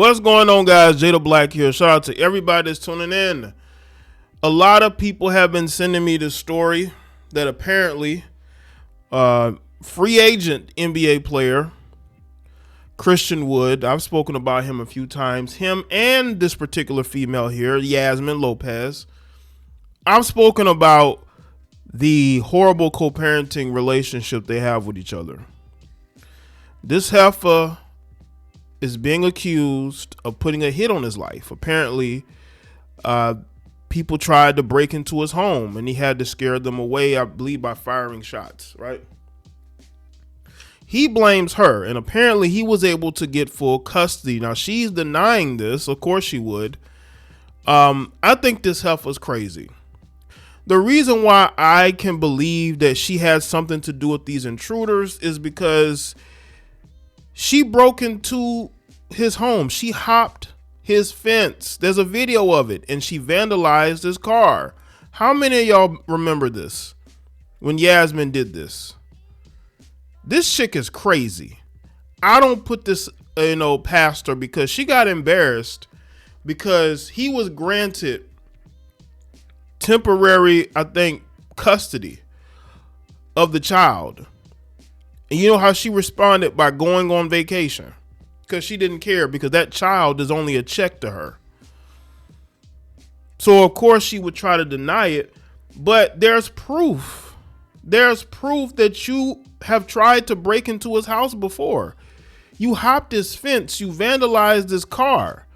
What's going on, guys? Jada Black here. Shout out to everybody that's tuning in. A lot of people have been sending me this story that apparently free agent NBA player Christian Wood, I've spoken about him a few times, him and this particular female here, Yasmine Lopez. I've spoken about the horrible co-parenting relationship they have with each other. This heifer is being accused of putting a hit on his life. Apparently, people tried to break into his home and he had to scare them away, I believe, by firing shots, right? He blames her, and apparently he was able to get full custody. Now, she's denying this. Of course she would. I think this heifer's crazy. The reason why I can believe that she had something to do with these intruders is because she broke into his home. She hopped his fence. There's a video of it, and she vandalized his car. How many of y'all remember this when Yasmine did this? This chick is crazy. I don't put this, past her, because she got embarrassed because he was granted temporary, I think, custody of the child. And you know how she responded? By going on vacation, because she didn't care, because that child is only a check to her. So of course she would try to deny it, but there's proof. There's proof that you have tried to break into his house before. You hopped his fence, you vandalized his car.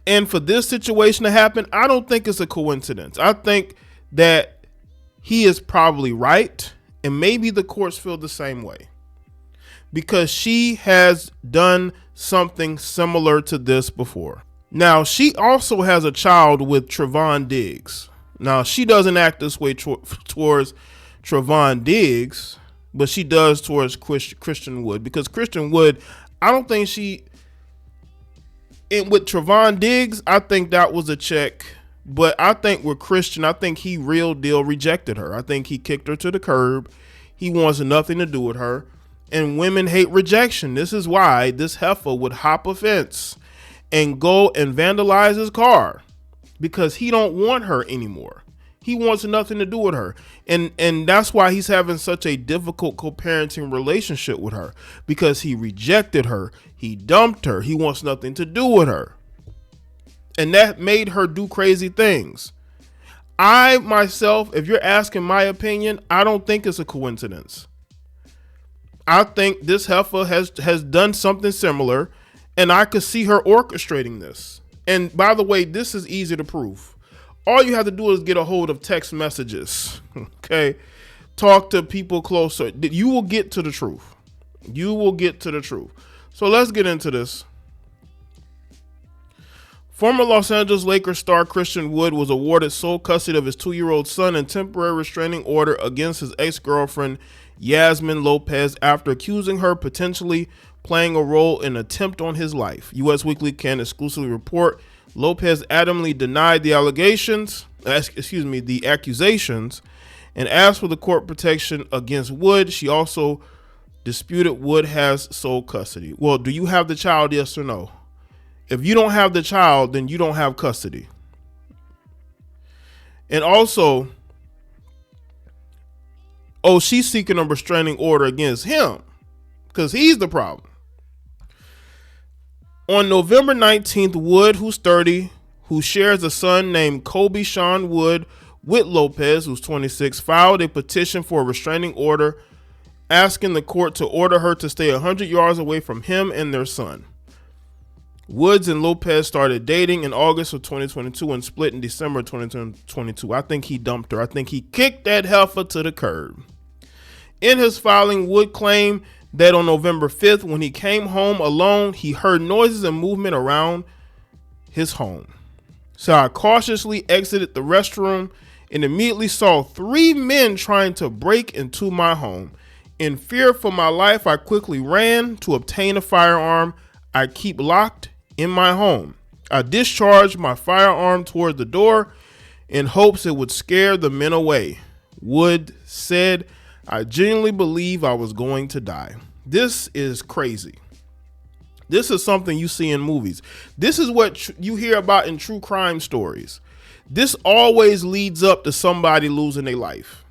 And for this situation to happen, I don't think it's a coincidence. I think that he is probably right. And maybe the courts feel the same way, because she has done something similar to this before. Now, she also has a child with Trevon Diggs. Now, she doesn't act this way towards Trevon Diggs, but she does towards Christian Wood, because Christian Wood, I don't think with Trevon Diggs, I think that was a check. But I think with Christian, I think he real deal rejected her. I think he kicked her to the curb. He wants nothing to do with her. And women hate rejection. This is why this heifer would hop a fence and go and vandalize his car, because he don't want her anymore. He wants nothing to do with her. And that's why he's having such a difficult co-parenting relationship with her, because he rejected her. He dumped her. He wants nothing to do with her. And that made her do crazy things. I myself, if you're asking my opinion, I don't think it's a coincidence. I think this heifer has done something similar, and I could see her orchestrating this. And by the way, this is easy to prove. All you have to do is get a hold of text messages. Okay. Talk to people closer. You will get to the truth. You will get to the truth. So let's get into this. Former Los Angeles Lakers star Christian Wood was awarded sole custody of his 2-year-old son and temporary restraining order against his ex-girlfriend, Yasmine Lopez, after accusing her potentially playing a role in an attempt on his life. U.S. Weekly can exclusively report Lopez adamantly denied the accusations, and asked for the court protection against Wood. She also disputed Wood has sole custody. Well, do you have the child? Yes or no? If you don't have the child, then you don't have custody. And also, she's seeking a restraining order against him because he's the problem. On November 19th, Wood, who's 30, who shares a son named Kobe Sean Wood with Lopez, who's 26, filed a petition for a restraining order asking the court to order her to stay 100 yards away from him and their son. Woods and Lopez started dating in August of 2022 and split in December of 2022. I think he dumped her. I think he kicked that heifer to the curb. In his filing, Wood claimed that on November 5th, when he came home alone, he heard noises and movement around his home. So I cautiously exited the restroom and immediately saw 3 men trying to break into my home. In fear for my life, I quickly ran to obtain a firearm I keep locked in my home. I discharged my firearm toward the door in hopes it would scare the men away. Wood said, I genuinely believe I was going to die. This is crazy. This is something you see in movies. This is what you hear about in true crime stories. This always leads up to somebody losing their life.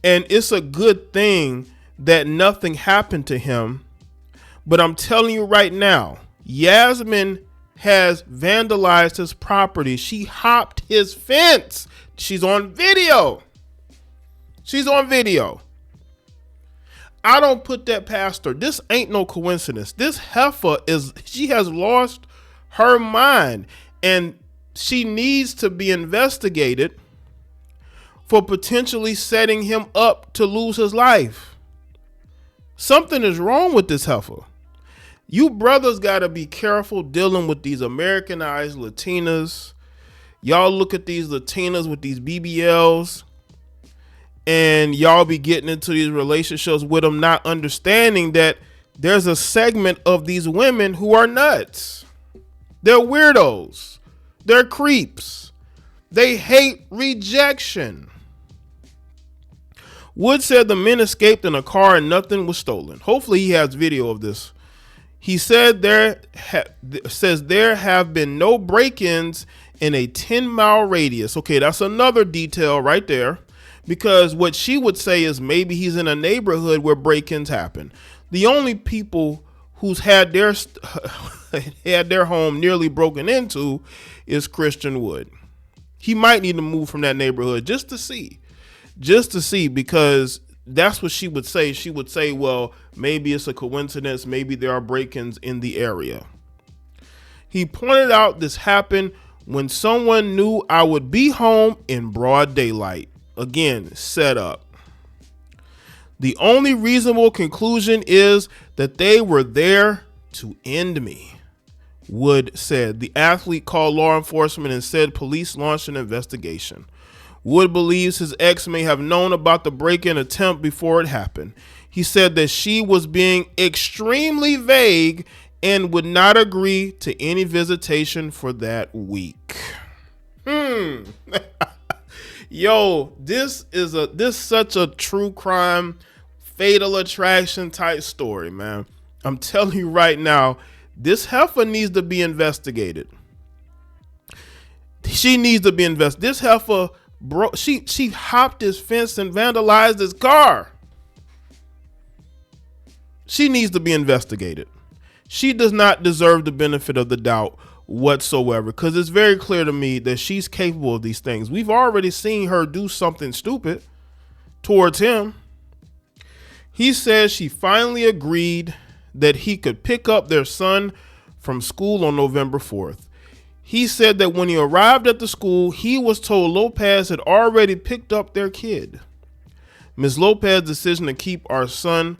And it's a good thing that nothing happened to him. But I'm telling you right now, Yasmine has vandalized his property. She hopped his fence. She's on video. She's on video. I don't put that past her. This ain't no coincidence. This heifer she has lost her mind, and she needs to be investigated for potentially setting him up to lose his life. Something is wrong with this heifer. You brothers got to be careful dealing with these Americanized Latinas. Y'all look at these Latinas with these BBLs, and y'all be getting into these relationships with them, not understanding that there's a segment of these women who are nuts. They're weirdos. They're creeps. They hate rejection. Wood said the men escaped in a car and nothing was stolen. Hopefully he has video of this. He said there have been no break-ins in a 10-mile radius. Okay, that's another detail right there. Because what she would say is maybe he's in a neighborhood where break-ins happen. The only people who's had their home nearly broken into is Christian Wood. He might need to move from that neighborhood just to see, because that's what she would say. She would say, well, maybe it's a coincidence. Maybe there are break-ins in the area. He pointed out this happened when someone knew I would be home in broad daylight. Again, set up. The only reasonable conclusion is that they were there to end me, Wood said. The athlete called law enforcement and said police launched an investigation. Wood believes his ex may have known about the break-in attempt before it happened. He said that she was being extremely vague and would not agree to any visitation for that week. Yo, this is such a true crime, fatal attraction type story, man. I'm telling you right now, this heifer needs to be investigated. She needs to be investigated. This heifer, she hopped his fence and vandalized his car. She needs to be investigated. She does not deserve the benefit of the doubt whatsoever, because it's very clear to me that she's capable of these things. We've already seen her do something stupid towards him. He says she finally agreed that he could pick up their son from school on November 4th. He said that when he arrived at the school, he was told Lopez had already picked up their kid. Ms. Lopez's decision to keep our son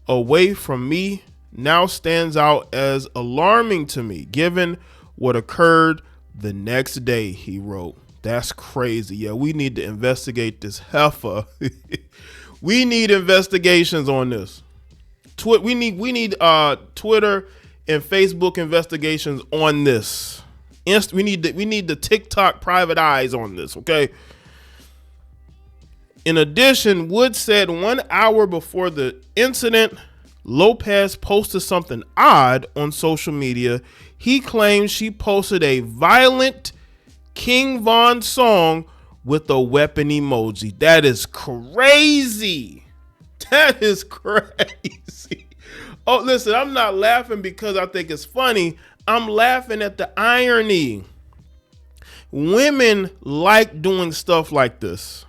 away from me now stands out as alarming to me, given what occurred the next day, he wrote. That's crazy. Yeah, we need to investigate this heifer. We need investigations on this. We need Twitter and Facebook investigations on this. We need the TikTok private eyes on this, okay? In addition, Wood said 1 hour before the incident, Lopez posted something odd on social media. He claims she posted a violent King Von song with a weapon emoji. That is crazy. That is crazy. Oh, listen, I'm not laughing because I think it's funny. I'm laughing at the irony. Women like doing stuff like this.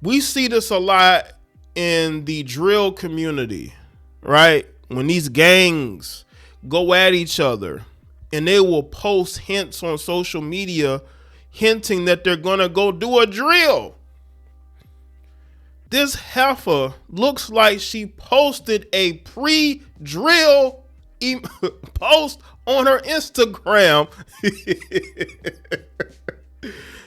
We see this a lot in the drill community, right? When these gangs go at each other and they will post hints on social media hinting that they're gonna go do a drill. This heifer looks like she posted a pre-drill post on her Instagram.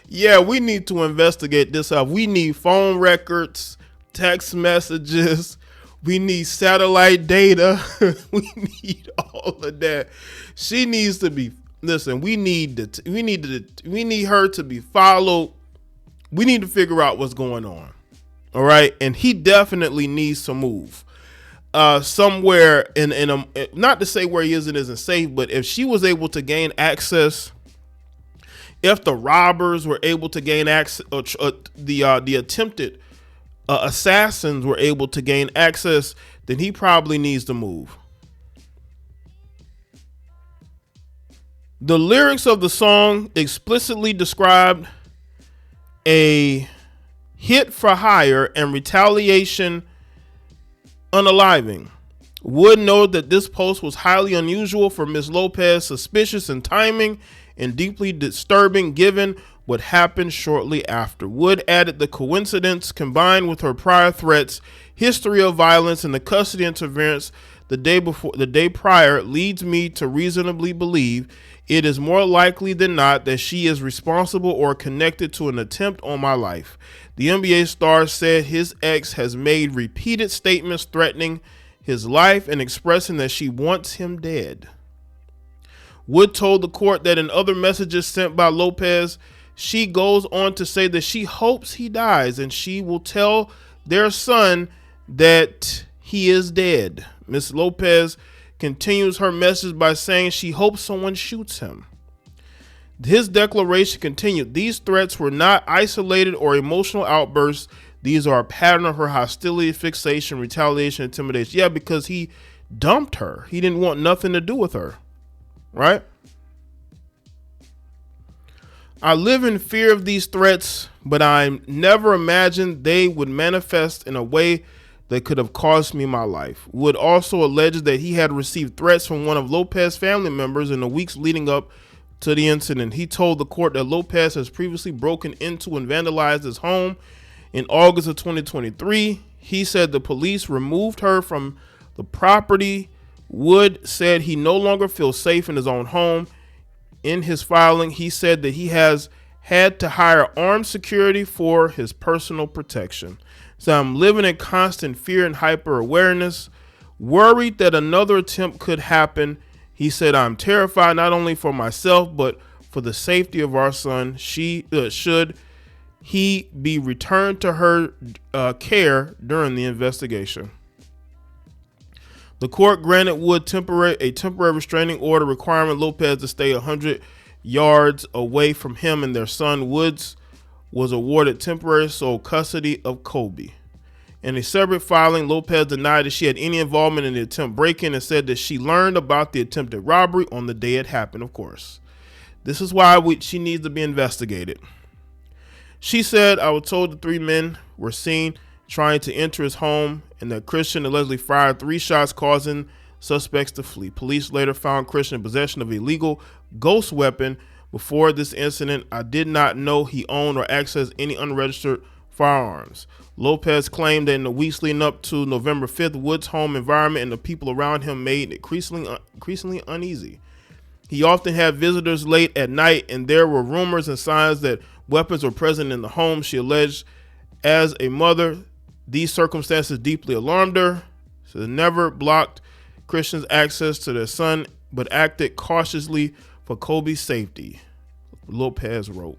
Yeah, we need to investigate this out. We need phone records, text messages. We need satellite data. We need all of that. She needs to be, listen, we need her to be followed. We need to figure out what's going on. All right. And he definitely needs to move. somewhere in a, not to say where he is and isn't safe, but if she was able to gain access, if the robbers were able to gain access, the attempted assassins were able to gain access, then he probably needs to move. The lyrics of the song explicitly described a hit for hire and retaliation unaliving. Wood noted that this post was highly unusual for Ms. Lopez, suspicious in timing and deeply disturbing given what happened shortly after. Wood added the coincidence, combined with her prior threats, history of violence, and the custody interference the day prior, leads me to reasonably believe it is more likely than not that she is responsible or connected to an attempt on my life. The NBA star said his ex has made repeated statements threatening his life and expressing that she wants him dead. Wood told the court that in other messages sent by Lopez, she goes on to say that she hopes he dies and she will tell their son that he is dead. Ms. Lopez continues her message by saying she hopes someone shoots him. His declaration continued, these threats were not isolated or emotional outbursts. These are a pattern of her hostility, fixation, retaliation, intimidation. Yeah, because he dumped her. He didn't want nothing to do with her. Right? I live in fear of these threats, but I never imagined they would manifest in a way that could have cost me my life. Wood also alleged that he had received threats from one of Lopez's family members in the weeks leading up to the incident. He told the court that Lopez has previously broken into and vandalized his home in August of 2023. He said the police removed her from the property. Wood said he no longer feels safe in his own home. In his filing, he said that he has had to hire armed security for his personal protection. So I'm living in constant fear and hyper awareness, worried that another attempt could happen. He said, I'm terrified not only for myself, but for the safety of our son. Should he be returned to her care during the investigation. The court granted Wood a temporary restraining order requiring Lopez to stay 100 yards away from him and their son. Woods was awarded temporary sole custody of Kobe. In a separate filing, Lopez denied that she had any involvement in the attempt break-in and said that she learned about the attempted robbery on the day it happened, of course. This is why she needs to be investigated. She said, I was told the three men were seen trying to enter his home and that Christian allegedly fired 3 shots, causing suspects to flee. Police later found Christian in possession of a illegal ghost weapon. Before this incident, I did not know he owned or accessed any unregistered firearms. Lopez claimed that in the weeks leading up to November 5th, Wood's home environment and the people around him made it increasingly uneasy. He often had visitors late at night, and there were rumors and signs that weapons were present in the home. She alleged, as a mother, these circumstances deeply alarmed her. So they never blocked Christian's access to their son, but acted cautiously for Kobe's safety, Lopez wrote.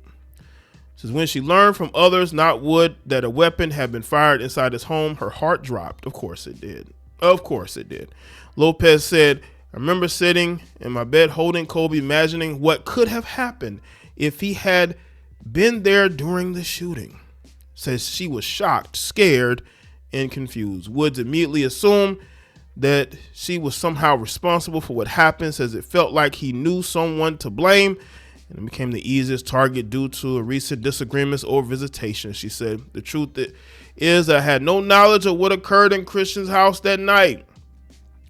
Says when she learned from others, not Wood, that a weapon had been fired inside his home, her heart dropped. Of course it did. Of course it did. Lopez said, I remember sitting in my bed holding Kobe, imagining what could have happened if he had been there during the shooting. Says she was shocked, scared, and confused. Woods immediately assumed that she was somehow responsible for what happened, says it felt like he knew someone to blame and it became the easiest target due to recent disagreements or visitations. She said, the truth is I had no knowledge of what occurred in Christian's house that night.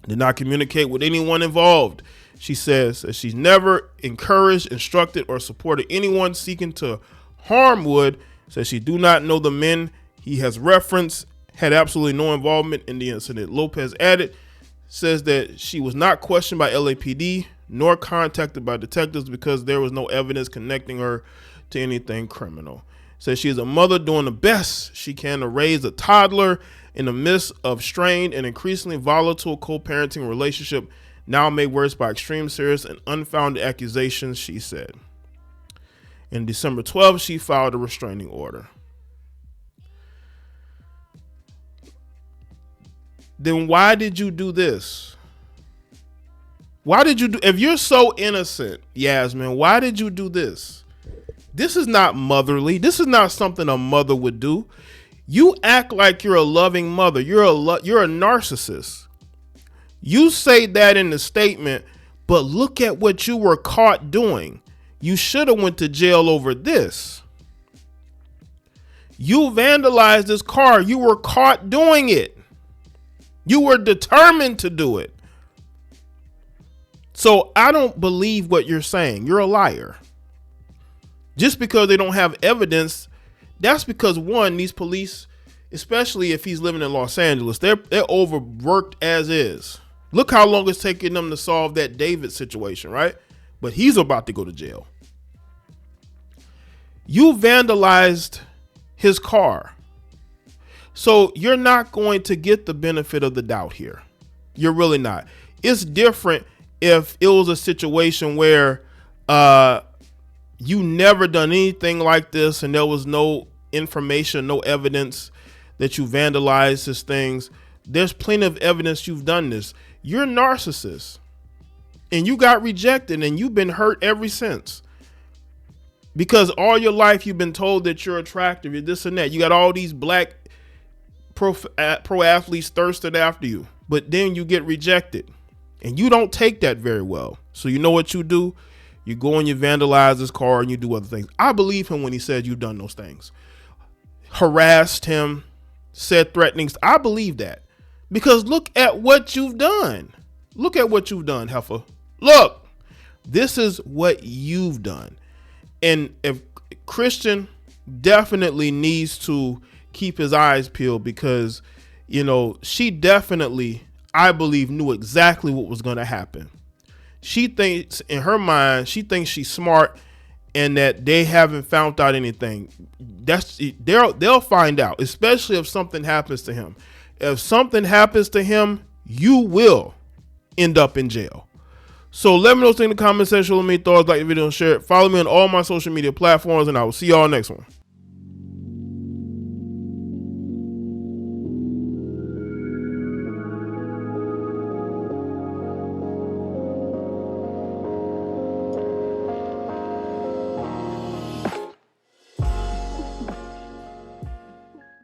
Did not communicate with anyone involved. She says that she's never encouraged, instructed, or supported anyone seeking to harm Wood. Says she do not know the men he has referenced had absolutely no involvement in the incident. Lopez added, says that she was not questioned by LAPD nor contacted by detectives because there was no evidence connecting her to anything criminal. Says she is a mother doing the best she can to raise a toddler in the midst of strained and increasingly volatile co-parenting relationship, now made worse by extreme, serious, and unfounded accusations, she said. In December 12th, she filed a restraining order. then why did you do this? Why did you do, if you're so innocent, Yasmine, why did you do this? This is not motherly. This is not something a mother would do. You act like you're a loving mother. You're a narcissist. You say that in the statement, but look at what you were caught doing. You should have went to jail over this. You vandalized this car. You were caught doing it. You were determined to do it. So I don't believe what you're saying. You're a liar. Just because they don't have evidence, that's because, one, these police, especially if he's living in Los Angeles, they're overworked as is. Look how long it's taking them to solve that David situation, right? But he's about to go to jail. You vandalized his car. So you're not going to get the benefit of the doubt here. You're really not. It's different if it was a situation where you never done anything like this and there was no information, no evidence that you vandalized his things. There's plenty of evidence you've done this. You're a narcissist and you got rejected and you've been hurt ever since. Because all your life you've been told that you're attractive, you're this and that. You got all these black pro athletes thirsted after you, but then you get rejected and you don't take that very well. So you know what you do? You go and you vandalize his car and you do other things. I believe him when he said you've done those things. Harassed him, said threatening. I believe that because look at what you've done. Look at what you've done, heifer. Look, this is what you've done. And if Christian definitely needs to keep his eyes peeled because, you know, she definitely, I believe, knew exactly what was going to happen. She thinks in her mind, she thinks she's smart and that they haven't found out anything. They'll find out, especially if something happens to him. If something happens to him, you will end up in jail. So let me know in the comment section. Let me thoughts, like the video, and share it. Follow me on all my social media platforms, and I will see y'all next one.